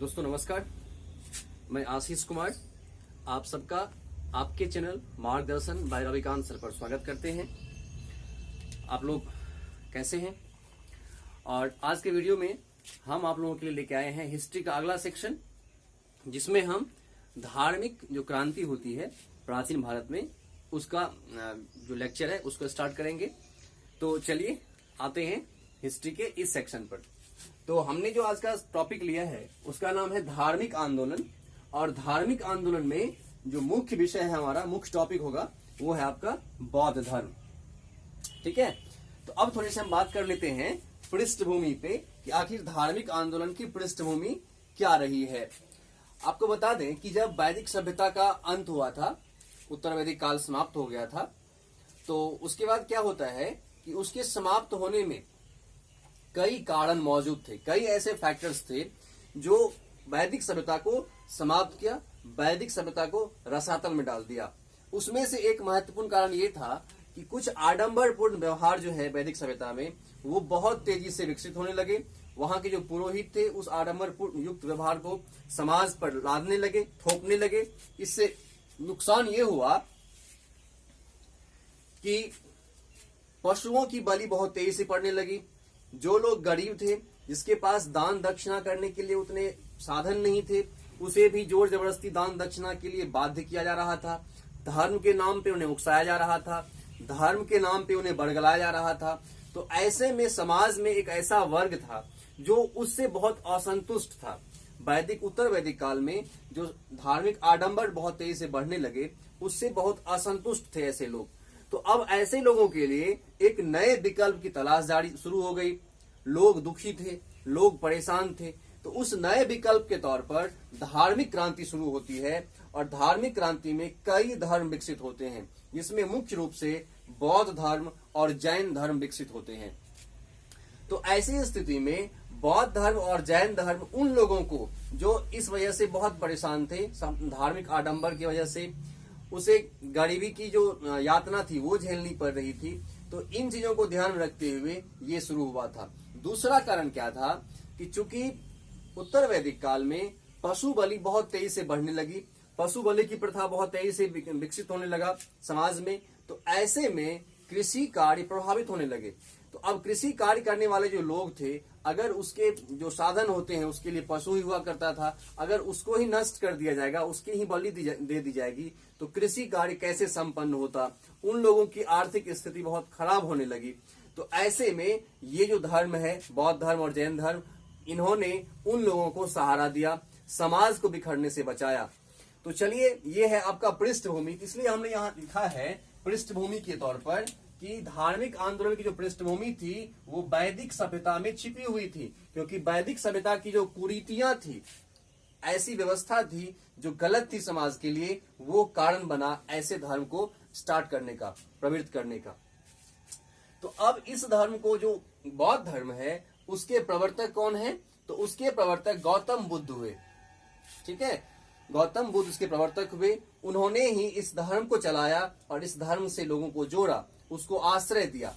दोस्तों नमस्कार, मैं आशीष कुमार आप सबका आपके चैनल मार्गदर्शन बाय रविकांत सर पर स्वागत करते हैं। आप लोग कैसे हैं? और आज के वीडियो में हम आप लोगों के लिए लेके आए हैं हिस्ट्री का अगला सेक्शन, जिसमें हम धार्मिक जो क्रांति होती है प्राचीन भारत में उसका जो लेक्चर है उसको स्टार्ट करेंगे। तो चलिए आते हैं हिस्ट्री के इस सेक्शन पर। तो हमने जो आज का टॉपिक लिया है उसका नाम है धार्मिक आंदोलन, और धार्मिक आंदोलन में जो मुख्य विषय है हमारा, मुख्य टॉपिक होगा वो है आपका बौद्ध धर्म। ठीक है, तो अब थोड़ी सी हम बात कर लेते हैं पृष्ठभूमि पे कि आखिर धार्मिक आंदोलन की पृष्ठभूमि क्या रही है। आपको बता दें कि जब वैदिक सभ्यता का अंत हुआ था, उत्तर वैदिक काल समाप्त हो गया था, तो उसके बाद क्या होता है कि उसके समाप्त होने में कई कारण मौजूद थे, कई ऐसे फैक्टर्स थे जो वैदिक सभ्यता को समाप्त किया, वैदिक सभ्यता को रसातल में डाल दिया। उसमें से एक महत्वपूर्ण कारण ये था कि कुछ आडंबरपूर्ण व्यवहार जो है वैदिक सभ्यता में वो बहुत तेजी से विकसित होने लगे। वहां के जो पुरोहित थे उस आडंबरपूर्ण युक्त व्यवहार को समाज पर लादने लगे, थोपने लगे। इससे नुकसान ये हुआ कि पशुओं की बलि बहुत तेजी से पड़ने लगी। जो लोग गरीब थे, जिसके पास दान दक्षिणा करने के लिए उतने साधन नहीं थे, उसे भी जोर जबरदस्ती दान दक्षिणा के लिए बाध्य किया जा रहा था। धर्म के नाम पे उन्हें उकसाया जा रहा था, धर्म के नाम पे उन्हें बरगलाया जा रहा था। तो ऐसे में समाज में एक ऐसा वर्ग था जो उससे बहुत असंतुष्ट था। वैदिक उत्तर वैदिक काल में जो धार्मिक आडंबर बहुत तेजी से बढ़ने लगे, उससे बहुत असंतुष्ट थे ऐसे लोग। तो अब ऐसे लोगों के लिए एक नए विकल्प की तलाश जारी शुरू हो गई। लोग दुखी थे, लोग परेशान थे, तो उस नए विकल्प के तौर पर धार्मिक क्रांति शुरू होती है। और धार्मिक क्रांति में कई धर्म विकसित होते हैं, जिसमें मुख्य रूप से बौद्ध धर्म और जैन धर्म विकसित होते हैं। तो ऐसी स्थिति में बौद्ध धर्म और जैन धर्म उन लोगों को जो इस वजह से बहुत परेशान थे, धार्मिक आडंबर की वजह से उसे गरीबी की जो यातना थी वो झेलनी पड़ रही थी, तो इन चीजों को ध्यान में रखते हुए ये शुरू हुआ था। दूसरा कारण क्या था कि चूंकि उत्तर वैदिक काल में पशु बलि बहुत तेजी से बढ़ने लगी, पशु बलि की प्रथा बहुत तेजी से विकसित होने लगा समाज में, तो ऐसे में कृषि कार्य प्रभावित होने लगे। तो अब कृषि कार्य करने वाले जो लोग थे, अगर उसके जो साधन होते हैं उसके लिए पशु ही हुआ करता था, अगर उसको ही नष्ट कर दिया जाएगा, उसकी ही बलि दे दी जाएगी, तो कृषि कार्य कैसे संपन्न होता। उन लोगों की आर्थिक स्थिति बहुत खराब होने लगी। तो ऐसे में ये जो धर्म है, बौद्ध धर्म और जैन धर्म, इन्होंने उन लोगों को सहारा दिया, समाज को बिखरने से बचाया। तो चलिए, ये है आपका पृष्ठभूमि। इसलिए हमने यहाँ लिखा है पृष्ठभूमि के तौर पर कि धार्मिक आंदोलन की जो पृष्ठभूमि थी वो वैदिक सभ्यता में छिपी हुई थी, क्योंकि वैदिक सभ्यता की जो कुरीतियां थी, ऐसी व्यवस्था थी जो गलत थी समाज के लिए, वो कारण बना ऐसे धर्म को स्टार्ट करने का, प्रवृत्त करने का। तो अब इस धर्म को, जो बौद्ध धर्म है, उसके प्रवर्तक कौन है? तो उसके प्रवर्तक गौतम बुद्ध हुए। ठीक है, गौतम बुद्ध इसके प्रवर्तक हुए। उन्होंने ही इस धर्म को चलाया और इस धर्म से लोगों को जोड़ा, उसको आश्रय दिया।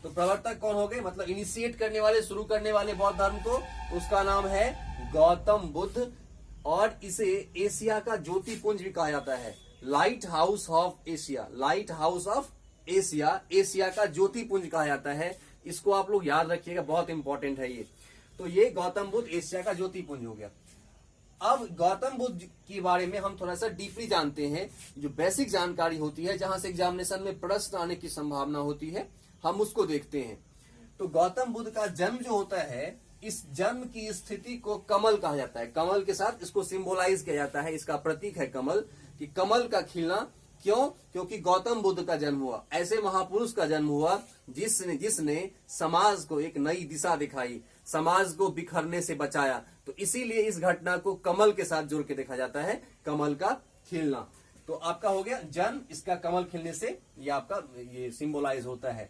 तो प्रवर्तक कौन हो गए? मतलब इनिशिएट करने वाले, शुरू करने वाले बौद्ध धर्म को, तो उसका नाम है गौतम बुद्ध। और इसे एशिया का ज्योतिपुंज भी कहा जाता है, light house of Asia, light house of Asia, Asia का ज्योतिपुंज कहा जाता है। इसको आप लोग याद रखिएगा, बहुत इंपॉर्टेंट है ये। तो ये गौतम बुद्ध एशिया का ज्योतिपुंज हो गया। अब गौतम बुद्ध के बारे में हम थोड़ा सा डीपली जानते हैं। जो बेसिक जानकारी होती है, जहां से एग्जामिनेशन में प्रश्न आने की संभावना होती है, हम उसको देखते हैं। तो गौतम बुद्ध का जन्म जो होता है, इस जन्म की स्थिति को कमल कहा जाता है। कमल के साथ इसको सिंबोलाइज किया जाता है, इसका प्रतीक है कमल, कि कमल का खिलना। क्यों? क्योंकि गौतम बुद्ध का जन्म हुआ, ऐसे महापुरुष का जन्म हुआ जिसने समाज को एक नई दिशा दिखाई, समाज को बिखरने से बचाया। तो इसीलिए इस घटना को कमल के साथ जोड़ के देखा जाता है, कमल का खिलना। तो आपका हो गया जन्म, इसका कमल खिलने से ये आपका ये सिंबोलाइज होता है।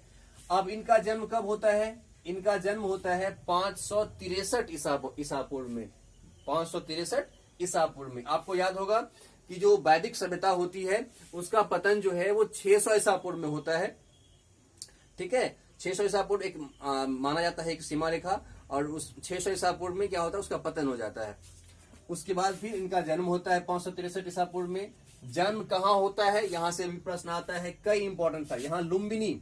अब इनका जन्म कब होता है? इनका जन्म होता है 563 ईसा पूर्व में, 563 ईसा पूर्व में। आपको याद होगा कि जो वैदिक सभ्यता होती है उसका पतन जो है वो 600 ईसा पूर्व में होता है। ठीक है, 600 ईसा पूर्व एक माना जाता है एक सीमा रेखा, और उस 600 ईसा पूर्व में क्या होता है, उसका पतन हो जाता है। उसके बाद फिर इनका जन्म होता है 563 ईसा पूर्व में। जन्म कहाँ होता है, यहां से भी प्रश्न आता है, कई इंपॉर्टेंट था। यहाँ लुम्बिनी,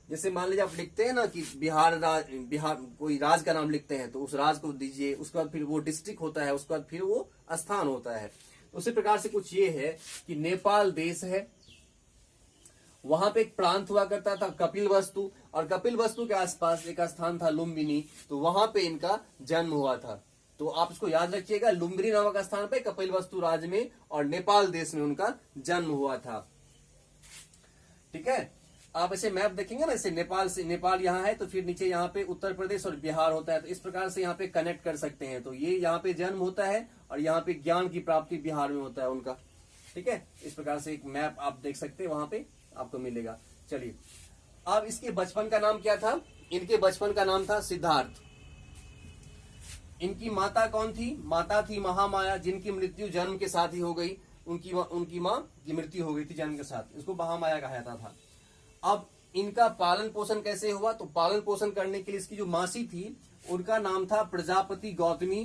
जैसे मान लीजिए आप लिखते हैं ना कि बिहार कोई राज का नाम लिखते हैं, तो उस राज को दीजिए, उसके बाद फिर वो डिस्ट्रिक्ट होता है, उसके बाद फिर वो स्थान होता है। उसी प्रकार से कुछ ये है कि नेपाल देश है, वहां पे एक प्रांत हुआ करता था कपिलवस्तु, और कपिलवस्तु के आसपास एक स्थान था लुम्बिनी, तो वहां पे इनका जन्म हुआ था। तो आप इसको याद रखिएगा, लुम्बिनी नामक स्थान पे कपिलवस्तु राज्य में और नेपाल देश में उनका जन्म हुआ था। ठीक है, आप ऐसे मैप देखेंगे ना, ऐसे नेपाल यहाँ है, तो फिर नीचे यहाँ पे उत्तर प्रदेश और बिहार होता है, तो इस प्रकार से यहाँ पे कनेक्ट कर सकते हैं। तो ये यहाँ पे जन्म होता है और यहाँ पे ज्ञान की प्राप्ति बिहार में होता है उनका। ठीक है, इस प्रकार से एक मैप आप देख सकते हैं, वहां पे आपको मिलेगा। चलिए, अब इसके बचपन का नाम क्या था? इनके बचपन का नाम था सिद्धार्थ। इनकी माता कौन थी? माता थी महामाया, जिनकी मृत्यु जन्म के साथ ही हो गई। उनकी माँ की मृत्यु हो गई थी जन्म के साथ, इसको महामाया कहा जाता था। अब इनका पालन पोषण कैसे हुआ? तो पालन पोषण करने के लिए इसकी जो मासी थी, उनका नाम था प्रजापति गौतमी।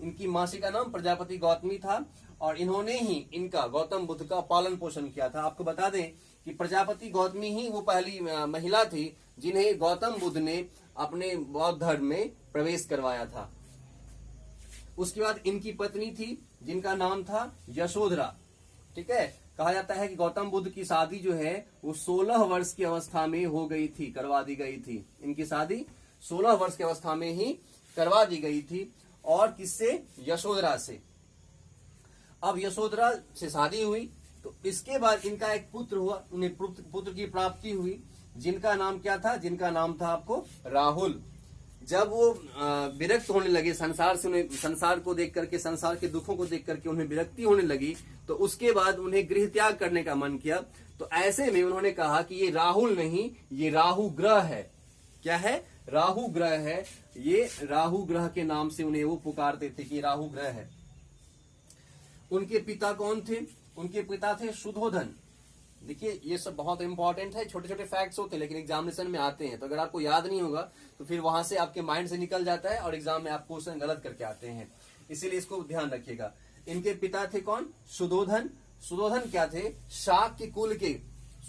इनकी मासी का नाम प्रजापति गौतमी था, और इन्होंने ही इनका, गौतम बुद्ध का पालन पोषण किया था। आपको बता दें कि प्रजापति गौतमी ही वो पहली महिला थी जिन्हें गौतम बुद्ध ने अपने बौद्ध धर्म में प्रवेश करवाया था। उसके बाद इनकी पत्नी थी जिनका नाम था यशोधरा। ठीक है, कहा जाता है कि गौतम बुद्ध की शादी जो है वो 16 वर्ष की अवस्था में हो गई थी, करवा दी गई थी। इनकी शादी 16 वर्ष की अवस्था में ही करवा दी गई थी। और किससे? यशोधरा से। अब यशोधरा से शादी हुई, तो इसके बाद इनका एक पुत्र हुआ, उन्हें पुत्र की प्राप्ति हुई, जिनका नाम क्या था? जिनका नाम था आपको राहुल। जब वो विरक्त होने लगे संसार से, उन्हें संसार को देख करके, संसार के दुखों को देख करके उन्हें विरक्ति होने लगी, तो उसके बाद उन्हें गृह त्याग करने का मन किया। तो ऐसे में उन्होंने कहा कि ये राहुल नहीं, ये राहु ग्रह है। क्या है? राहु ग्रह है। ये राहु ग्रह के नाम से उन्हें वो पुकारते थे कि राहु ग्रह है। उनके पिता कौन थे? उनके पिता थे शुद्धोधन। देखिए, ये सब बहुत इंपॉर्टेंट है, छोटे छोटे फैक्ट्स होते हैं लेकिन एग्जामिनेशन में आते हैं, तो अगर आपको याद नहीं होगा तो फिर वहां से आपके माइंड से निकल जाता है और एग्जाम में आप क्वेश्चन गलत करके आते हैं, इसीलिए इसको ध्यान रखिएगा। इनके पिता थे कौन? शुद्धोधन। शुद्धोधन क्या थे? शाक्य कुल के,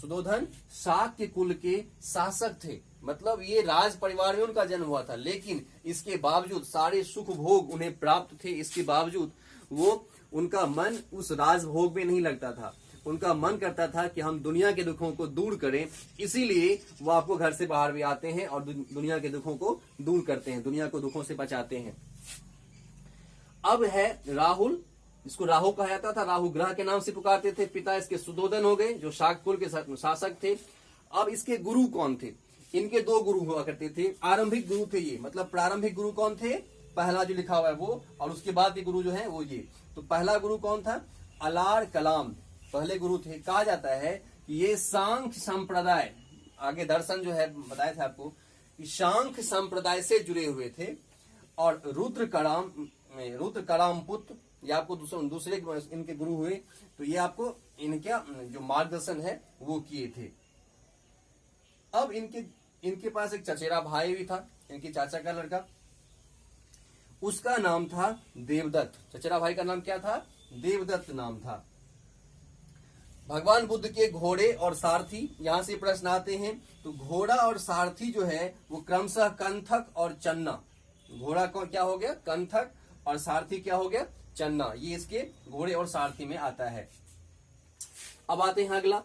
शुद्धोधन शाक्य कुल के शासक थे। मतलब ये राज परिवार में उनका जन्म हुआ था, लेकिन इसके बावजूद सारे सुख भोग उन्हें प्राप्त थे, इसके बावजूद वो, उनका मन उस राजभोग में नहीं लगता था। उनका मन करता था कि हम दुनिया के दुखों को दूर करें, इसीलिए वो आपको घर से बाहर भी आते हैं और दुनिया के दुखों को दूर करते हैं, दुनिया को दुखों से बचाते हैं। अब है राहुल, जिसको राहु कहा जाता था, राहु ग्रह के नाम से पुकारते थे। पिता इसके शुद्धोधन हो गए, जो शाक्य कुल के शासक थे। अब इसके गुरु कौन थे? इनके दो गुरु हुआ करते थे, आरंभिक गुरु थे ये। मतलब प्रारंभिक गुरु कौन थे? पहला जो लिखा हुआ है वो, और उसके बाद के गुरु जो है वो ये। तो पहला गुरु कौन था? अलार कलाम पहले गुरु थे। कहा जाता है कि ये सांख्य संप्रदाय, आगे दर्शन जो है बताया था आपको, कि सांख्य संप्रदाय से जुड़े हुए थे। और रुद्र कलाम पुत्र, ये आपको दूसरे इनके गुरु हुए, तो ये आपको इनका जो मार्गदर्शन है वो किए थे। अब इनके पास एक चचेरा भाई भी था, इनके चाचा का लड़का, उसका नाम था देवदत्त। चचेरा भाई का नाम क्या था? देवदत्त नाम था। भगवान बुद्ध के घोड़े और सारथी, यहां से प्रश्न आते हैं। तो घोड़ा और सारथी जो है वो क्रमशः कंथक और चन्ना। घोड़ा को क्या हो गया? कंथक, और सारथी क्या हो गया? चन्ना। ये इसके घोड़े और सारथी में आता है। अब आते हैं अगला।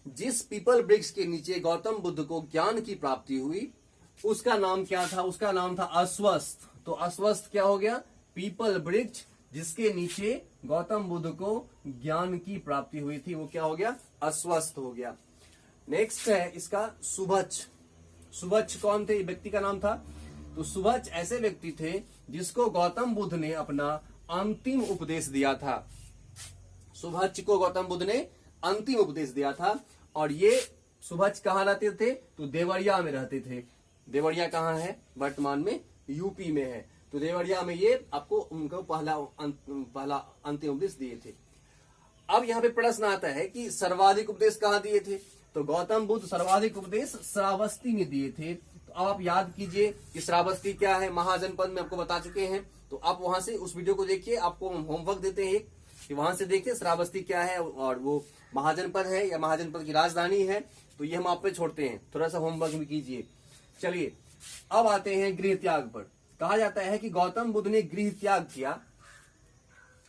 जिस पीपल वृक्ष के नीचे गौतम बुद्ध को ज्ञान की प्राप्ति हुई, उसका नाम क्या था? उसका नाम था अश्वस्थ। तो अश्वस्थ क्या हो गया? पीपल वृक्ष जिसके नीचे गौतम बुद्ध को ज्ञान की प्राप्ति हुई थी, वो क्या हो गया? अश्वस्थ हो गया। नेक्स्ट है इसका सुभच्छ। सुभच्छ कौन थे? व्यक्ति का नाम था। तो सुभच्छ ऐसे व्यक्ति थे जिसको गौतम बुद्ध ने अपना अंतिम उपदेश दिया था। सुभच्छ को गौतम बुद्ध ने अंतिम उपदेश दिया था। और ये सुभच्छ कहाँ रहते थे? तो देवरिया में रहते थे। देवरिया कहाँ है? वर्तमान में यूपी में है। तो देवरिया में ये आपको उनको पहला अंतिम उपदेश दिए थे। अब यहाँ पे प्रश्न आता है कि सर्वाधिक उपदेश कहाँ दिए थे? तो गौतम बुद्ध सर्वाधिक उपदेश श्रावस्ती में दिए थे। तो अब आप याद कीजिए कि श्रावस्ती क्या है, महाजनपद में आपको बता चुके हैं। तो आप वहां से उस वीडियो को देखिए, आपको होमवर्क देते हैं कि वहां से देखिए श्रावस्ती क्या है और वो महाजनपद है या महाजनपद की राजधानी है। तो ये हम आप पे छोड़ते हैं, थोड़ा सा होमवर्क भी कीजिए। चलिए अब आते हैं गृह त्याग पर। कहा जाता है कि गौतम बुद्ध ने गृह त्याग किया।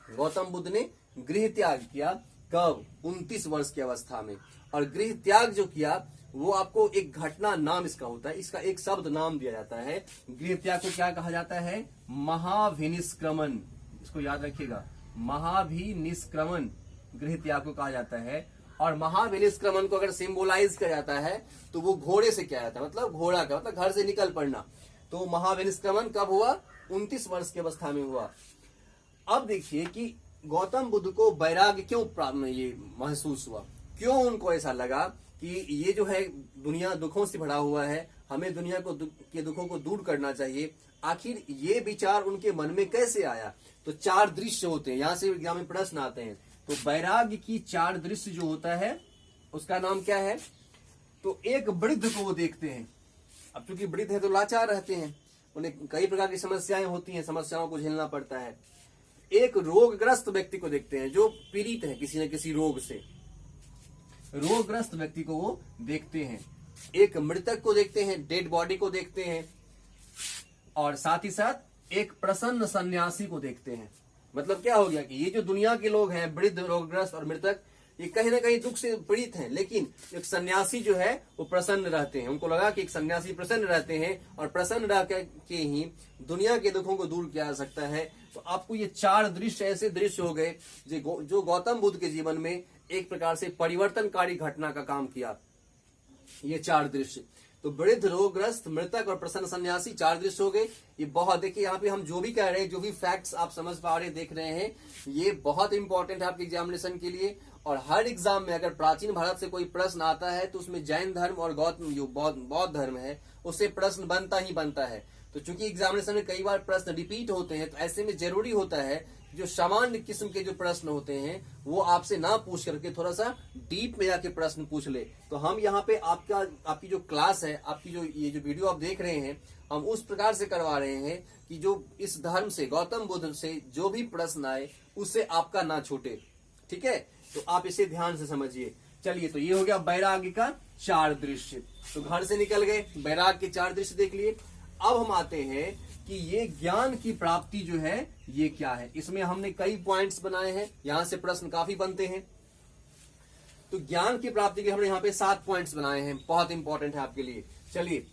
गौतम बुद्ध ने गृह त्याग किया कब? 29 वर्ष की अवस्था में। और गृह त्याग जो किया वो आपको एक घटना नाम इसका होता है, इसका एक शब्द नाम दिया जाता है। गृह त्याग को क्या कहा जाता है? महाभिनिष्क्रमण। इसको याद रखिएगा, महाभिनिष्क्रमण गृह त्याग को कहा जाता है। और महाभिनिष्क्रमण को अगर सिंबोलाइज किया जाता है तो वो घोड़े से किया जाता है, मतलब घोड़ा का मतलब घर से निकल पड़ना। तो महाभिनिष्क्रमण कब हुआ? 29 वर्ष की अवस्था में हुआ। अब देखिए कि गौतम बुद्ध को वैराग्य क्यों ये महसूस हुआ, क्यों उनको ऐसा लगा कि ये जो है दुनिया दुखों से भरा हुआ है, हमें दुनिया के दुखों को दूर करना चाहिए। आखिर ये विचार उनके मन में कैसे आया? तो 4 दृश्य होते हैं, यहां से एग्जाम में प्रश्न आते हैं। तो वैराग्य की 4 दृश्य जो होता है उसका नाम क्या है? तो एक वृद्ध को वो देखते हैं। अब चूंकि वृद्ध है तो लाचार रहते हैं, उन्हें कई प्रकार की समस्याएं होती हैं, समस्याओं को झेलना पड़ता है। एक रोगग्रस्त व्यक्ति को देखते हैं जो पीड़ित है किसी न किसी रोग से, रोगग्रस्त व्यक्ति को वो देखते हैं। एक मृतक को देखते हैं, डेड बॉडी को देखते हैं। और साथ ही साथ एक प्रसन्न सन्यासी को देखते हैं। मतलब क्या हो गया कि ये जो दुनिया के लोग हैं, वृद्ध, रोगग्रस्त और मृतक, ये कहीं ना कहीं दुख से पीड़ित हैं, लेकिन एक सन्यासी जो है वो प्रसन्न रहते हैं। उनको लगा कि एक सन्यासी प्रसन्न रहते हैं और प्रसन्न रह के ही दुनिया के दुखों को दूर किया जा सकता है। तो आपको ये 4 दृश्य ऐसे दृश्य हो गए जो गौतम बुद्ध के जीवन में एक प्रकार से परिवर्तनकारी घटना का काम किया। ये 4 दृश्य, तो वृद्ध, रोगग्रस्त, मृतक और प्रसन्न सन्यासी, 4 दृश्य हो गए। ये बहुत, देखिए यहाँ पे हम जो भी कह रहे हैं, जो भी फैक्ट्स आप समझ पा रहे देख रहे हैं, ये बहुत इंपॉर्टेंट है आपके एग्जामिनेशन के लिए। और हर एग्जाम में अगर प्राचीन भारत से कोई प्रश्न आता है तो उसमें जैन धर्म और गौतम जो बौद्ध धर्म है उससे प्रश्न बनता ही बनता है। तो चूंकि एग्जामिनेशन में कई बार प्रश्न रिपीट होते हैं, तो ऐसे में जरूरी होता है जो सामान्य किस्म के जो प्रश्न होते हैं वो आपसे ना पूछ करके थोड़ा सा डीप में जाके प्रश्न पूछ ले। तो हम यहाँ पे आपकी जो क्लास है, आपकी जो ये जो वीडियो आप देख रहे हैं, हम उस प्रकार से करवा रहे हैं कि जो इस धर्म से, गौतम बुद्ध से जो भी प्रश्न आए उससे आपका ना छूटे। ठीक है, तो आप इसे ध्यान से समझिए। चलिए, तो ये हो गया वैराग्य का 4 दृश्य। तो घर से निकल गए, वैराग्य के 4 दृश्य देख लिए। अब हम आते हैं कि ये ज्ञान की प्राप्ति जो है ये क्या है। इसमें हमने कई पॉइंट्स बनाए हैं, यहां से प्रश्न काफी बनते हैं। तो ज्ञान की प्राप्ति के हमने यहाँ पे 7 पॉइंट्स बनाए हैं, बहुत इंपॉर्टेंट है आपके लिए। चलिए,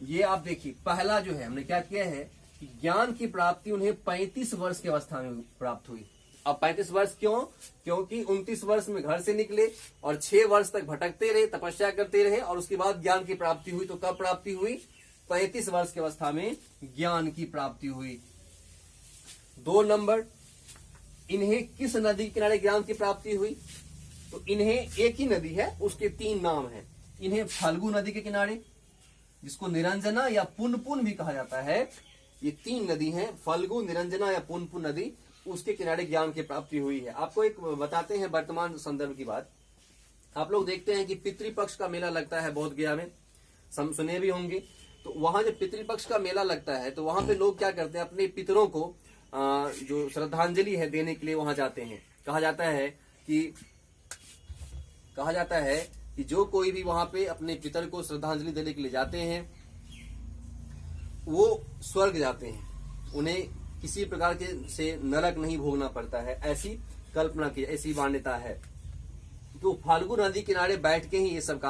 ये आप देखिए, पहला जो है हमने क्या किया है कि ज्ञान की प्राप्ति उन्हें 35 वर्ष की अवस्था में प्राप्त हुई। अब 35 वर्ष क्यों? क्योंकि 29 वर्ष में घर से निकले और 6 वर्ष तक भटकते रहे, तपस्या करते रहे और उसके बाद ज्ञान की प्राप्ति हुई। तो कब प्राप्ति हुई? 35 वर्ष की अवस्था में ज्ञान की प्राप्ति हुई। 2 नंबर, इन्हें किस नदी के किनारे ज्ञान की प्राप्ति हुई? तो इन्हें एक ही नदी है, उसके 3 नाम हैं। इन्हें फल्गु नदी के किनारे, जिसको निरंजना या पुनपुन भी कहा जाता है, ये 3 नदी हैं, फल्गु, निरंजना या पुनपुन नदी, उसके किनारे ज्ञान की प्राप्ति हुई है। आपको एक बताते हैं वर्तमान संदर्भ की बात। आप लोग देखते हैं कि पितृपक्ष का मेला लगता है बोध गया में, सुने भी होंगे। तो वहां जब पितृपक्ष का मेला लगता है तो वहां पे लोग क्या करते हैं, अपने पितरों को जो श्रद्धांजलि है देने के लिए वहां जाते हैं। कहा जाता है कि जो कोई भी वहां पे अपने पितर को श्रद्धांजलि देने के लिए जाते हैं वो स्वर्ग जाते हैं, उन्हें किसी प्रकार के से नरक नहीं भोगना पड़ता है, ऐसी कल्पना की, ऐसी मान्यता है। तो फाल्गु नदी किनारे बैठ के ही ये सब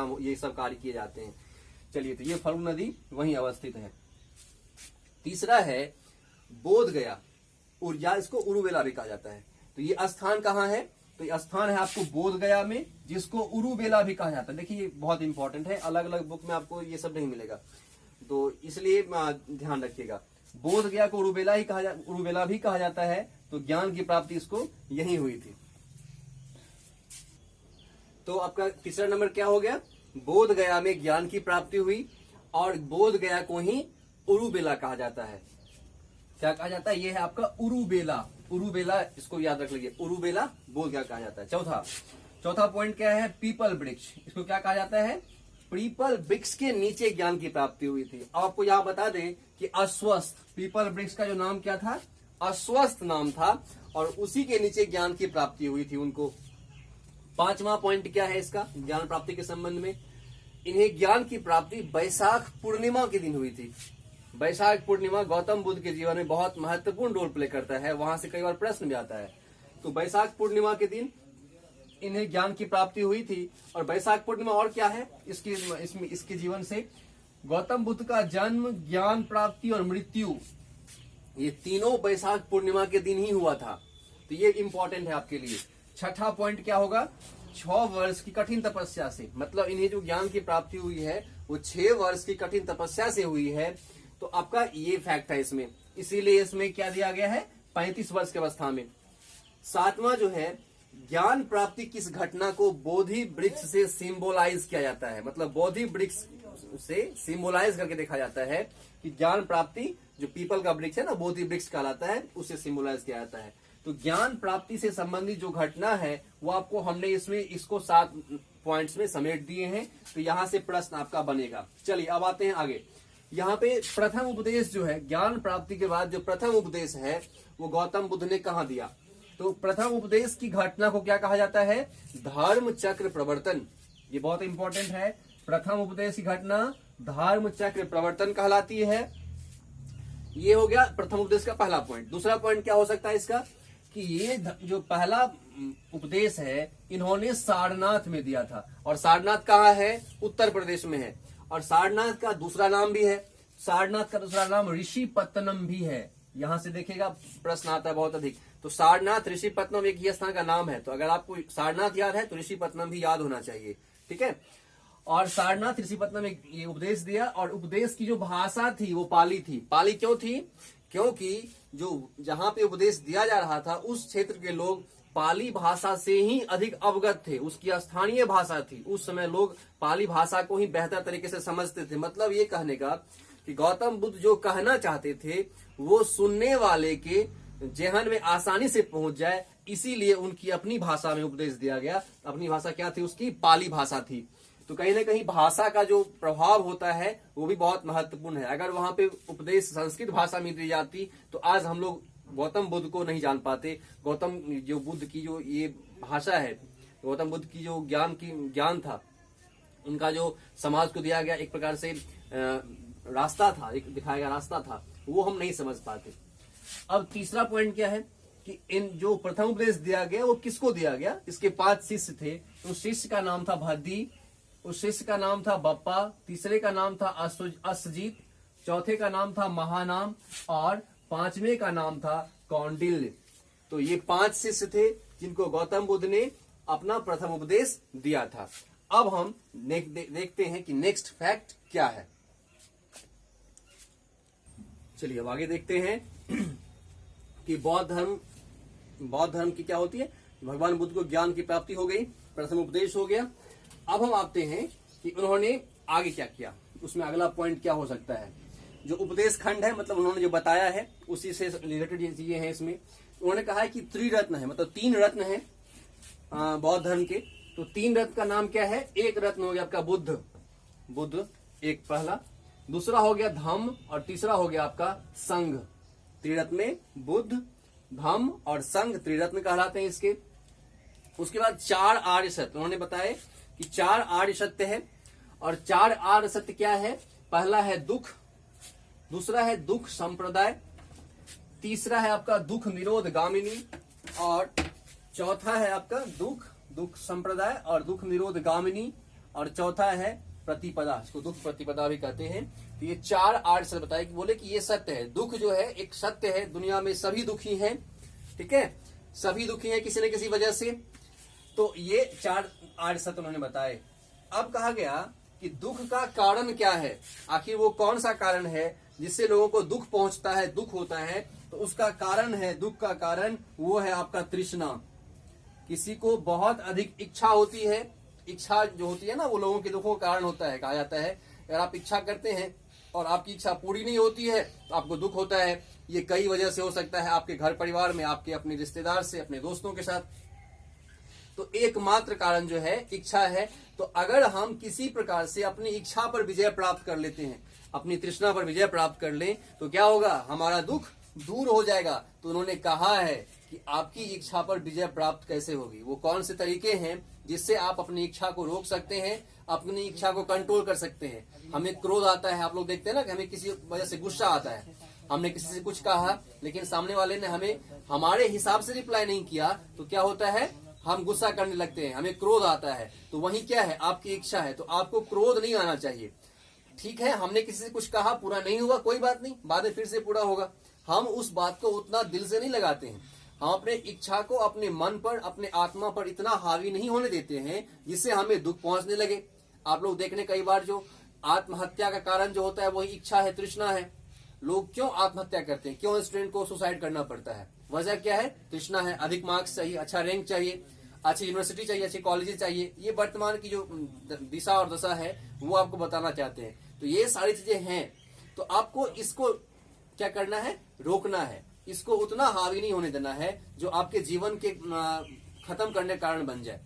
कार्य किए जाते हैं। चलिए, तो ये फाल्गु नदी वहीं अवस्थित है। तीसरा है बोध गया, या इसको उरुवेला भी कहा जाता है। तो ये स्थान कहाँ है? तो ये स्थान है आपको बोध गया में, जिसको उरुवेला भी कहा जाता है। देखिए, ये बहुत इंपॉर्टेंट है, अलग अलग बुक में आपको ये सब नहीं मिलेगा, तो इसलिए ध्यान रखिएगा। बोध गया को उरुवेला भी कहा जाता है। तो ज्ञान की प्राप्ति इसको यही हुई थी। तो आपका तीसरा नंबर क्या हो गया? बोध गया में ज्ञान की प्राप्ति हुई और बोध गया को ही उरुवेला कहा जाता है। क्या कहा जाता है? ये है आपका उरुवेला, इसको याद रख लीजिए, उरुवेला बोध गया कहा जाता है। चौथा पॉइंट क्या है? पीपल वृक्ष, इसको क्या कहा जाता है? पीपल वृक्ष के नीचे ज्ञान की प्राप्ति हुई थी। अब आपको यहां बता दें कि अस्वस्थ, पीपल वृक्ष का जो नाम क्या था, अस्वस्थ नाम था, और उसी के नीचे ज्ञान की प्राप्ति हुई थी उनको। पांचवा पॉइंट क्या है इसका ज्ञान प्राप्ति के संबंध में, इन्हें ज्ञान की प्राप्ति वैशाख पूर्णिमा के दिन हुई थी। वैशाख पूर्णिमा गौतम बुद्ध के जीवन में बहुत महत्वपूर्ण रोल प्ले करता है, वहां से कई बार प्रश्न भी आता है। तो वैशाख पूर्णिमा के दिन इन्हें ज्ञान की प्राप्ति हुई थी। और वैशाख पूर्णिमा और क्या है इसके जीवन से, गौतम बुद्ध का जन्म, ज्ञान प्राप्ति और मृत्यु, ये तीनों वैशाख पूर्णिमा के दिन ही हुआ था। तो ये इंपॉर्टेंट है आपके लिए। छठा पॉइंट क्या होगा, 6 वर्ष की कठिन तपस्या से, मतलब इन्हें जो ज्ञान की प्राप्ति हुई है वो 6 वर्ष की कठिन तपस्या से हुई है। तो आपका ये फैक्ट है इसमें, इसीलिए इसमें क्या दिया गया है, 35 वर्ष की अवस्था में। सातवां जो है, ज्ञान प्राप्ति किस घटना को बोधि वृक्ष से सिंबोलाइज किया जाता है, मतलब बोधि वृक्ष से सिंबोलाइज करके देखा जाता है कि ज्ञान प्राप्ति, जो पीपल का वृक्ष है ना, बोधि वृक्ष कहलाता है, उसे सिंबोलाइज किया जाता है। तो ज्ञान प्राप्ति से संबंधित जो घटना है वो आपको हमने इसको 7 पॉइंट्स में समेट दिए हैं। तो यहां से प्रश्न आपका बनेगा। चलिए अब आते हैं आगे। यहाँ पे प्रथम उपदेश जो है, ज्ञान प्राप्ति के बाद जो प्रथम उपदेश है वो गौतम बुद्ध ने कहाँ दिया। तो प्रथम उपदेश की घटना को क्या कहा जाता है, धर्म चक्र प्रवर्तन। ये बहुत इंपॉर्टेंट है। प्रथम उपदेश की घटना धर्म चक्र प्रवर्तन कहलाती है। ये हो गया प्रथम उपदेश का पहला पॉइंट। दूसरा पॉइंट क्या हो सकता है इसका, कि ये जो पहला उपदेश है इन्होंने सारनाथ में दिया था। और सारनाथ कहाँ है, उत्तर प्रदेश में है। और सारनाथ का दूसरा नाम भी है, सारनाथ का दूसरा नाम ऋषिपत्तनम भी है। यहां से देखिएगा प्रश्न आता है बहुत अधिक। तो सारनाथ ऋषिपत्तनम एक ही स्थान का नाम है। तो अगर आपको सारनाथ याद है तो ऋषिपत्तनम भी याद होना चाहिए, ठीक है। और सारनाथ ऋषिपत्तनम ये उपदेश दिया। और उपदेश की जो भाषा थी वो पाली थी। पाली क्यों थी, क्योंकि जो जहां पे उपदेश दिया जा रहा था उस क्षेत्र के लोग पाली भाषा से ही अधिक अवगत थे, उसकी स्थानीय भाषा थी। उस समय लोग पाली भाषा को ही बेहतर तरीके से समझते थे। मतलब ये कहने का कि गौतम बुद्ध जो कहना चाहते थे वो सुनने वाले के जेहन में आसानी से पहुंच जाए, इसीलिए उनकी अपनी भाषा में उपदेश दिया गया। अपनी भाषा क्या थी उसकी, पाली भाषा थी। तो कहीं ना कहीं भाषा का जो प्रभाव होता है वो भी बहुत महत्वपूर्ण है। अगर वहां पे उपदेश संस्कृत भाषा में दी जाती तो आज हम लोग गौतम बुद्ध को नहीं जान पाते। गौतम जो बुद्ध की जो ये भाषा है, गौतम बुद्ध की जो ज्ञान था, उनका जो समाज को दिया गया एक प्रकार से रास्ता था, एक दिखाया गया रास्ता था, वो हम नहीं समझ पाते। अब तीसरा पॉइंट क्या है कि इन जो प्रथम उपदेश दिया गया वो किसको दिया गया, इसके 5 शिष्य थे। उस शिष्य का नाम था भद्दी, उस शिष्य का नाम था बप्पा, तीसरे का नाम था असजीत, चौथे का नाम था महानाम और 5वें का नाम था कौंडिल्य। तो ये 5 शिष्य थे जिनको गौतम बुद्ध ने अपना प्रथम उपदेश दिया था। अब हम देखते हैं कि नेक्स्ट फैक्ट क्या है। चलिए अब आगे देखते हैं कि बौद्ध धर्म की क्या होती है। भगवान बुद्ध को ज्ञान की प्राप्ति हो गई, प्रथम उपदेश हो गया। अब हम आते हैं कि उन्होंने आगे क्या किया, उसमें अगला पॉइंट क्या हो सकता है। जो उपदेश खंड है, मतलब उन्होंने जो बताया है उसी से रिलेटेड ये चीजें हैं। इसमें उन्होंने कहा है कि त्रिरत्न है, मतलब 3 रत्न है बौद्ध धर्म के। तो 3 रत्न का नाम क्या है, एक रत्न हो गया आपका बुद्ध एक पहला, दूसरा हो गया धम्म और तीसरा हो गया आपका संघ। त्रिरत्न में बुद्ध, धम्म और संघ त्रिरत्न कहलाते हैं इसके। उसके बाद 4 आर्य सत्य उन्होंने बताया कि 4 आर्य सत्य है। और 4 आर्य सत्य क्या है, पहला है दुख, दूसरा है दुख संप्रदाय, तीसरा है आपका दुख निरोध गामिनी और चौथा है आपका दुख संप्रदाय और दुख निरोध गामिनी और चौथा है प्रतिपदा, इसको दुख प्रतिपदा भी कहते हैं। तो ये 4 आर्य सत्य बताए कि बोले कि ये सत्य है। दुख जो है एक सत्य है, दुनिया में सभी दुखी हैं, ठीक है, सभी दुखी हैं किसी न किसी वजह से। तो ये 4 आर्य सत्य उन्होंने बताए। अब कहा गया कि दुख का कारण क्या है, आखिर वो कौन सा कारण है जिससे लोगों को दुख पहुंचता है, दुख होता है। तो उसका कारण है, दुख का कारण वो है आपका तृष्णा। किसी को बहुत अधिक इच्छा होती है, इच्छा जो होती है ना वो लोगों के दुखों का कारण होता है। कहा जाता है अगर आप इच्छा करते हैं और आपकी इच्छा पूरी नहीं होती है तो आपको दुख होता है। ये कई वजह से हो सकता है, आपके घर परिवार में, आपके अपने रिश्तेदार से, अपने दोस्तों के साथ। तो एकमात्र कारण जो है इच्छा है। तो अगर हम किसी प्रकार से अपनी इच्छा पर विजय प्राप्त कर लेते हैं, अपनी तृष्णा पर विजय प्राप्त कर लें, तो क्या होगा, हमारा दुख दूर हो जाएगा। तो उन्होंने कहा है कि आपकी इच्छा पर विजय प्राप्त कैसे होगी, वो कौन से तरीके हैं जिससे आप अपनी इच्छा को रोक सकते हैं, अपनी इच्छा को कंट्रोल कर सकते हैं। हमें क्रोध आता है, आप लोग देखते हैं ना कि हमें किसी वजह से गुस्सा आता है, हमने किसी से कुछ कहा लेकिन सामने वाले ने हमें हमारे हिसाब से रिप्लाई नहीं किया, तो क्या होता है, हम गुस्सा करने लगते हैं, हमें क्रोध आता है। तो वही क्या है, आपकी इच्छा है। तो आपको क्रोध नहीं आना चाहिए। ठीक है, हमने किसी से कुछ कहा, पूरा नहीं हुआ, कोई बात नहीं, बाद में फिर से पूरा होगा। हम उस बात को उतना दिल से नहीं लगाते हैं। हम अपने इच्छा को अपने मन पर, अपने आत्मा पर इतना हावी नहीं होने देते हैं जिससे हमें दुख पहुंचने लगे। आप लोग देखने कई बार जो आत्महत्या का कारण जो होता है वही इच्छा है, तृष्णा है। लोग क्यों आत्महत्या करते हैं, क्यों स्टूडेंट को सुसाइड करना पड़ता है, वजह क्या है, तृष्णा है। अधिक मार्क्स चाहिए, अच्छा रैंक चाहिए, अच्छी यूनिवर्सिटी चाहिए, अच्छी कॉलेज चाहिए। ये वर्तमान की जो दिशा और दशा है वो आपको बताना चाहते हैं। तो ये सारी चीजें हैं, तो आपको इसको क्या करना है, रोकना है। इसको उतना हावी नहीं होने देना है जो आपके जीवन के खत्म करने का कारण बन जाए।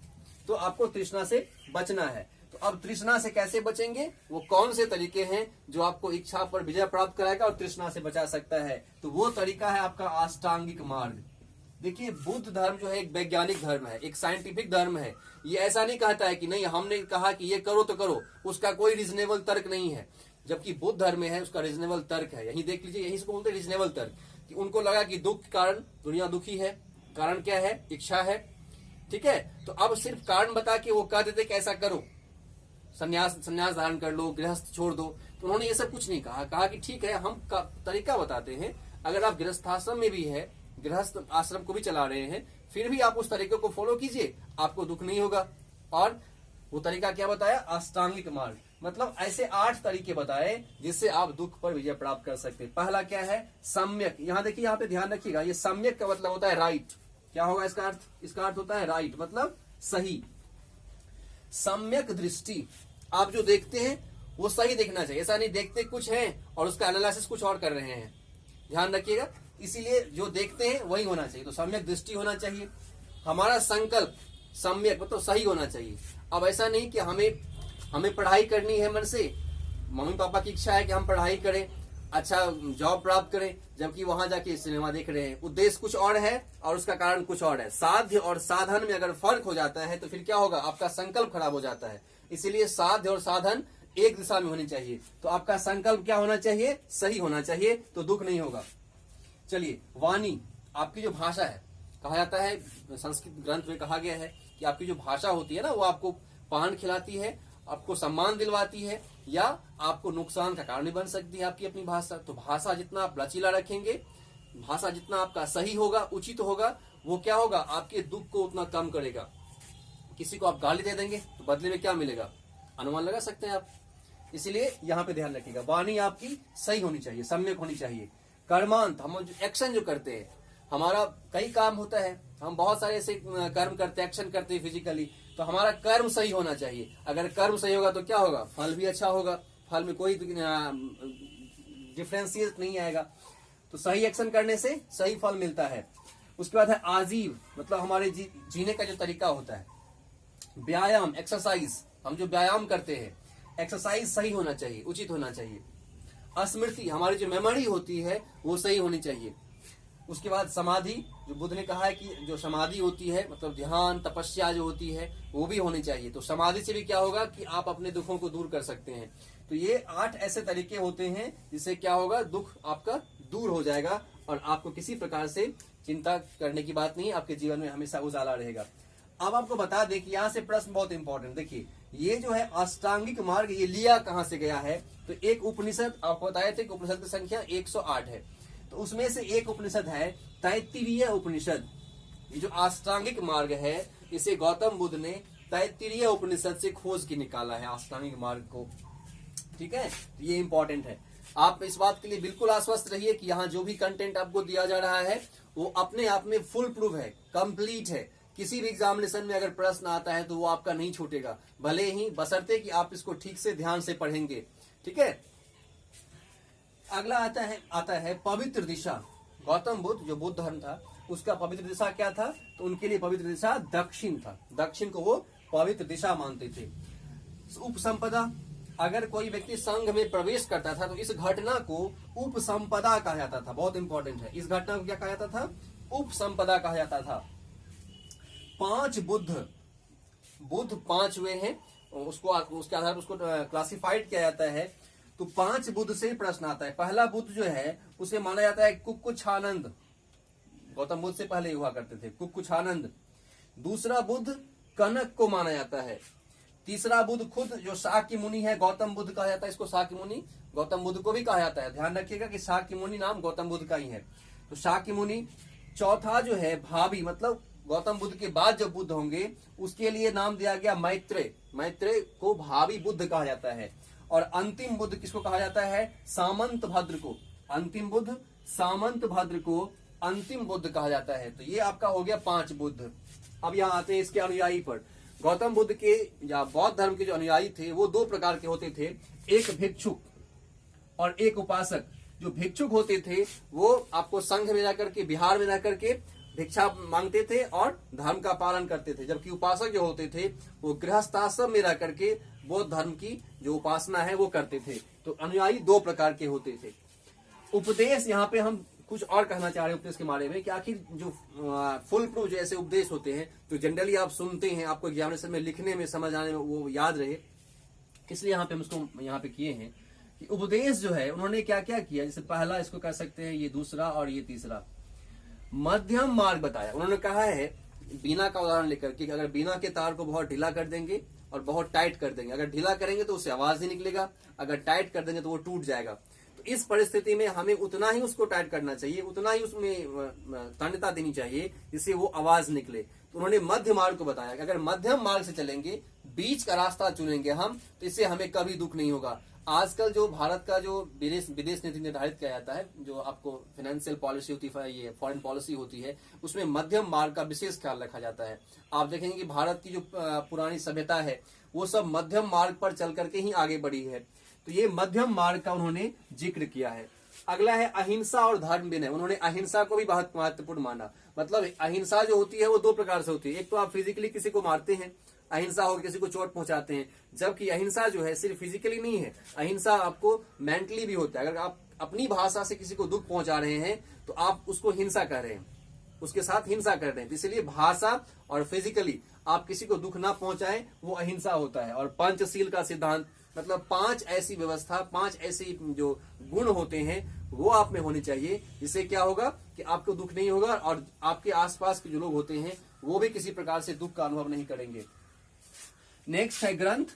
तो आपको तृष्णा से बचना है। तो अब तृष्णा से कैसे बचेंगे, वो कौन से तरीके हैं जो आपको इच्छा पर विजय प्राप्त कराएगा और तृष्णा से बचा सकता है। तो वो तरीका है आपका अष्टांगिक मार्ग। देखिए, बुद्ध धर्म जो है एक वैज्ञानिक धर्म है, एक साइंटिफिक धर्म है। ये ऐसा नहीं कहता है कि नहीं हमने कहा कि ये करो तो करो, उसका कोई रीजनेबल तर्क नहीं है। जबकि बुद्ध धर्म है उसका रीजनेबल तर्क है। यही देख लीजिए, यही इसको बोलते हैं रीजनेबल तर्क, कि उनको लगा कि दुख के कारण दुनिया दुखी है, कारण क्या है, इच्छा है। ठीक है, तो अब सिर्फ कारण बता के वो कह देते कि ऐसा करो, संन्यास धारण कर लो, गृहस्थ छोड़ दो। तो उन्होंने ये सब कुछ नहीं कहा। कहा कि ठीक है, हम तरीका बताते हैं। अगर आप गृहस्थाश्रम में भी है, गृहस्थ आश्रम को भी चला रहे हैं, फिर भी आप उस तरीके को फॉलो कीजिए, आपको दुख नहीं होगा। और वो तरीका क्या बताया, अष्टांगिक मार्ग। मतलब ऐसे 8 तरीके बताए जिससे आप दुख पर विजय प्राप्त कर सकते हैं। पहला क्या है, सम्यक। यहाँ देखिए, यहाँ पे ध्यान रखिएगा, ये सम्यक का मतलब होता है राइट। क्या होगा इसका अर्थ, इसका अर्थ होता है राइट, मतलब सही। सम्यक दृष्टि, आप जो देखते हैं वो सही देखना चाहिए। ऐसा नहीं देखते कुछ है और उसका एनालिसिस कुछ और कर रहे हैं, ध्यान रखिएगा। इसीलिए जो देखते हैं वही होना चाहिए। तो सम्यक दृष्टि होना चाहिए। हमारा संकल्प सम्यक मतलब सही होना चाहिए। अब ऐसा नहीं कि हमें पढ़ाई करनी है मन से, मम्मी पापा की इच्छा है कि हम पढ़ाई करें, अच्छा जॉब प्राप्त करें, जबकि वहां जाके सिनेमा देख रहे हैं। उद्देश्य कुछ और है और उसका कारण कुछ और है। साध्य और साधन में अगर फर्क हो जाता है तो फिर क्या होगा, आपका संकल्प खराब हो जाता है। इसीलिए साध्य और साधन एक दिशा में होनी चाहिए। तो आपका संकल्प क्या होना चाहिए, सही होना चाहिए, तो दुख नहीं होगा। चलिए, वाणी, आपकी जो भाषा है, कहा जाता है संस्कृत ग्रंथ में कहा गया है कि आपकी जो भाषा होती है ना, वो आपको पान खिलाती है, आपको सम्मान दिलवाती है, या आपको नुकसान का कारण भी बन सकती है आपकी अपनी भाषा। तो भाषा जितना आप लचीला रखेंगे, भाषा जितना आपका सही होगा, उचित होगा, वो क्या होगा, आपके दुख को उतना कम करेगा। किसी को आप गाली दे देंगे तो बदले में क्या मिलेगा, अनुमान लगा सकते हैं आप। इसीलिए यहाँ पे ध्यान रखिएगा, वाणी आपकी सही होनी चाहिए, सम्यक होनी चाहिए। कर्मांत, हम जो एक्शन जो करते हैं, हमारा कई काम होता है, हम बहुत सारे ऐसे कर्म करते हैं, एक्शन करते हैं फिजिकली, तो हमारा कर्म सही होना चाहिए। अगर कर्म सही होगा तो क्या होगा, फल भी अच्छा होगा, फल में कोई डिफरेंशिएट नहीं आएगा। तो सही एक्शन करने से सही फल मिलता है। उसके बाद है आजीव, मतलब हमारे जीने का जो तरीका होता है। व्यायाम, एक्सरसाइज, हम जो व्यायाम करते हैं, एक्सरसाइज सही होना चाहिए, उचित होना चाहिए। स्मृति, हमारी जो मेमोरी होती है वो सही होनी चाहिए। उसके बाद समाधि, जो बुद्ध ने कहा है कि जो समाधि होती है, मतलब ध्यान तपस्या जो होती है, वो भी होनी चाहिए। तो समाधि से भी क्या होगा कि आप अपने दुखों को दूर कर सकते हैं। तो ये 8 ऐसे तरीके होते हैं जिससे क्या होगा, दुख आपका दूर हो जाएगा और आपको किसी प्रकार से चिंता करने की बात नहीं, आपके जीवन में हमेशा उजाला रहेगा। अब आपको बता दें कि यहाँ से प्रश्न बहुत इंपॉर्टेंट, देखिए ये जो है अष्टांगिक मार्ग, ये लिया कहाँ से गया है। तो एक उपनिषद, आपको बताए थे कि उपनिषद की संख्या 108 है। तो उसमें से एक उपनिषद है तैत्तिरीय उपनिषद। ये जो अष्टांगिक मार्ग है, इसे गौतम बुद्ध ने तैत्तिरीय उपनिषद से खोज के निकाला है, अष्टांगिक मार्ग को। ठीक है, ये इंपॉर्टेंट है। आप इस बात के लिए बिल्कुल आश्वस्त रहिए कि यहाँ जो भी कंटेंट आपको दिया जा रहा है वो अपने आप में फुल प्रूफ है, कंप्लीट है। किसी भी एग्जामिनेशन में अगर प्रश्न आता है तो वो आपका नहीं छूटेगा, भले ही बशर्ते कि आप इसको ठीक से ध्यान से पढ़ेंगे। ठीक है, अगला आता है पवित्र दिशा। गौतम बुद्ध, जो बुद्ध धर्म था, उसका पवित्र दिशा क्या था, तो उनके लिए पवित्र दिशा दक्षिण था, दक्षिण को वो पवित्र दिशा मानते थे। उपसंपदा, अगर कोई व्यक्ति संघ में प्रवेश करता था तो इस घटना को उपसंपदा कहा जाता था। बहुत इंपॉर्टेंट है, इस घटना को क्या कहा जाता था, उपसंपदा कहा जाता था। 5 बुद्ध 5 हुए हैं, उसको उसके आधार पर उसको क्लासिफाइड किया जाता है। तो 5 बुद्ध से प्रश्न आता है। पहला बुद्ध जो है उसे माना जाता है कुक्कुछानंद, गौतम बुद्ध से पहले हुआ करते थे, कुक्कुछानंद। दूसरा बुद्ध कनक को माना जाता है। तीसरा बुद्ध खुद जो शाक्य मुनि है, गौतम बुद्ध कहा जाता है इसको, शाक्य मुनि, गौतम बुद्ध को भी कहा जाता है, ध्यान रखिएगा कि शाक्य मुनि नाम गौतम बुद्ध का ही है, तो शाक्य मुनि। चौथा जो है भावी, मतलब गौतम बुद्ध के बाद जो बुद्ध होंगे उसके लिए नाम दिया गया मैत्रेय, मैत्रेय को भावी बुद्ध कहा जाता है। और अंतिम बुद्ध किसको कहा जाता है, सामंत भद्र को, अंतिम बुद्ध सामंत भद्र को अंतिम बुद्ध कहा जाता है। तो ये आपका हो गया 5 बुद्ध। अब यहाँ आते हैं इसके अनुयायी पर। गौतम बुद्ध के या बौद्ध धर्म के जो अनुयायी थे वो 2 प्रकार के होते थे, एक भिक्षुक और एक उपासक। जो भिक्षुक होते थे वो आपको संघ में जाकर के, बिहार में जाकर के भिक्षा मांगते थे और धर्म का पालन करते थे, जबकि उपासक जो होते थे वो गृहस्थाश्रम में रह करके बौद्ध धर्म की जो उपासना है वो करते थे। तो अनुयायी 2 प्रकार के होते थे। उपदेश, यहाँ पे हम कुछ और कहना चाह रहे हैं उपदेश के बारे में कि आखिर जो फुल प्रूफ जैसे उपदेश होते हैं जो जनरली आप सुनते हैं, आपको एग्जामिनेशन में लिखने में, समझ आने में वो याद रहे, इसलिए यहाँ पे हम उसको यहाँ पे किए हैं कि उपदेश जो है उन्होंने क्या क्या किया। जैसे पहला इसको कह सकते हैं, ये दूसरा और ये तीसरा। मध्यम मार्ग बताया, उन्होंने कहा है बीना का उदाहरण लेकर कि अगर बीना के तार को बहुत ढीला कर देंगे और बहुत टाइट कर देंगे, अगर ढीला करेंगे तो उससे आवाज नहीं निकलेगा, अगर टाइट कर देंगे तो वो टूट जाएगा। तो इस परिस्थिति में हमें उतना ही उसको टाइट करना चाहिए, उतना ही उसमें तन्यता देनी चाहिए जिससे वो आवाज निकले। तो उन्होंने मध्य मार्ग को बताया कि अगर मध्यम मार्ग से चलेंगे, बीच का रास्ता चुनेंगे हम, तो इससे हमें कभी दुख नहीं होगा। आजकल जो भारत का जो विदेश नीति निर्धारित किया जाता है, जो आपको फाइनेंशियल पॉलिसी होती है, ये फॉरेन पॉलिसी होती है, उसमें मध्यम मार्ग का विशेष ख्याल रखा जाता है। आप देखेंगे कि भारत की जो पुरानी सभ्यता है वो सब मध्यम मार्ग पर चल करके ही आगे बढ़ी है। तो ये मध्यम मार्ग का उन्होंने जिक्र किया है। अगला है अहिंसा और धर्म विनय। उन्होंने अहिंसा को भी बहुत महत्वपूर्ण माना। मतलब अहिंसा जो होती है वो 2 प्रकार से होती है। एक तो आप फिजिकली किसी को मारते हैं, अहिंसा हो किसी को चोट पहुंचाते हैं, जबकि अहिंसा जो है सिर्फ फिजिकली नहीं है, अहिंसा आपको मेंटली भी होता है। अगर आप अपनी भाषा से किसी को दुख पहुंचा रहे हैं तो आप उसको हिंसा कर रहे हैं, उसके साथ हिंसा कर रहे हैं। इसलिए भाषा और फिजिकली आप किसी को दुख ना पहुंचाएं, वो अहिंसा होता है। और पंचशील का सिद्धांत, मतलब 5 ऐसी व्यवस्था, 5 ऐसे जो गुण होते हैं वो आप में होनी चाहिए, जिससे क्या होगा कि आपको दुख नहीं होगा और आपके आसपास के जो लोग होते हैं वो भी किसी प्रकार से दुख का अनुभव नहीं करेंगे। नेक्स्ट है ग्रंथ।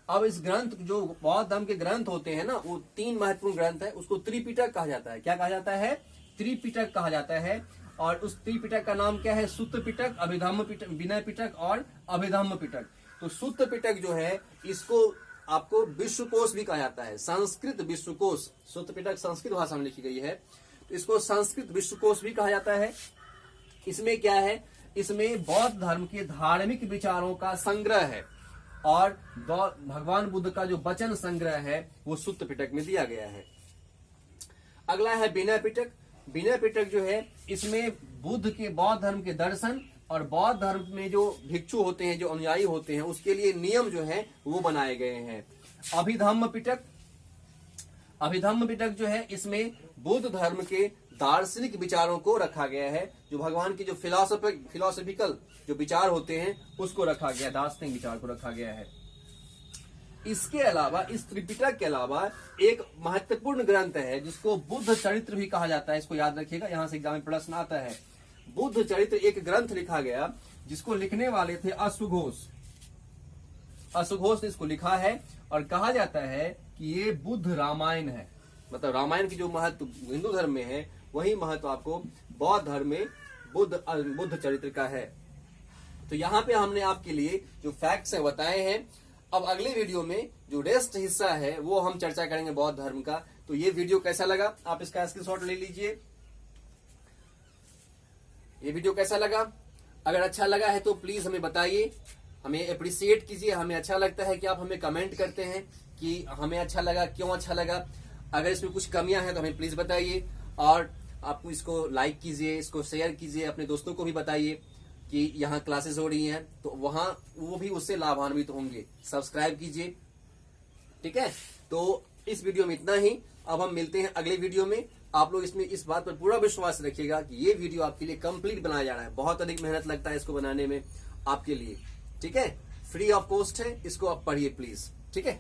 अब इस ग्रंथ, जो बौद्ध धर्म के ग्रंथ होते हैं ना, वो 3 महत्वपूर्ण ग्रंथ है। उसको त्रिपिटक कहा जाता है। क्या कहा जाता है? त्रिपिटक कहा जाता है। और उस त्रिपिटक का नाम क्या है? सुत्त पिटक, अभिधम्म पिटक, विनय पिटक और अभिधम्म पिटक। तो सुत्त पिटक जो है इसको आपको विश्वकोश भी कहा जाता है, संस्कृत विश्वकोश। सुत्त पिटक संस्कृत भाषा में लिखी गई है, तो इसको संस्कृत विश्वकोश भी कहा जाता है। इसमें क्या है? इसमें बौद्ध धर्म के धार्मिक विचारों का संग्रह है और भगवान बुद्ध का जो वचन संग्रह है वो सुत्त पिटक में दिया गया है। अगला है विनय पिटक। विनय पिटक जो है इसमें बुद्ध के बौद्ध धर्म के दर्शन और बौद्ध धर्म में जो भिक्षु होते हैं, जो अनुयायी होते हैं, उसके लिए नियम जो है वो बनाए गए हैं। अभिधम्म पिटक, अभिधम्म पिटक जो है इसमें बुद्ध धर्म के दार्शनिक विचारों को रखा गया है, जो भगवान की जो फिलोसॉफिकल जो विचार होते हैं उसको रखा गया, दार्शनिक विचार को रखा गया है। इसके अलावा, इस त्रिपिटक के अलावा एक महत्वपूर्ण ग्रंथ है जिसको बुद्ध चरित्र भी कहा जाता है। इसको याद रखिएगा, यहां से एग्जाम में प्रश्न आता है। बुद्ध चरित्र एक ग्रंथ लिखा गया जिसको लिखने वाले थे अश्वघोष। अश्वघोष ने इसको लिखा है और कहा जाता है कि ये बुद्ध रामायण है। मतलब रामायण की जो महत्व हिंदू धर्म में है वही महत्व आपको बौद्ध धर्म में बुद्ध चरित्र का है। तो यहाँ पे हमने आपके लिए जो फैक्ट्स है बताए हैं। अब अगले वीडियो में जो रेस्ट हिस्सा है वो हम चर्चा करेंगे बौद्ध धर्म का। तो ये वीडियो कैसा लगा आप इसका स्क्रीनशॉट ले लीजिए। ये वीडियो कैसा लगा? अगर अच्छा लगा है तो प्लीज हमें बताइए, हमें अप्रिशिएट कीजिए। हमें अच्छा लगता है कि आप हमें कमेंट करते हैं कि हमें अच्छा लगा, क्यों अच्छा लगा। अगर इसमें कुछ कमियां हैं तो हमें प्लीज बताइए। और आप इसको लाइक कीजिए, इसको शेयर कीजिए, अपने दोस्तों को भी बताइए कि यहाँ क्लासेस हो रही हैं, तो वहां वो भी उससे लाभान्वित होंगे। सब्सक्राइब कीजिए, ठीक है। तो इस वीडियो में इतना ही। अब हम मिलते हैं अगले वीडियो में। आप लोग इसमें इस बात पर पूरा विश्वास रखिएगा कि ये वीडियो आपके लिए कंप्लीट बनाया जा रहा है। बहुत अधिक मेहनत लगता है इसको बनाने में आपके लिए, ठीक है। फ्री ऑफ कॉस्ट है, इसको आप पढ़िए प्लीज, ठीक है।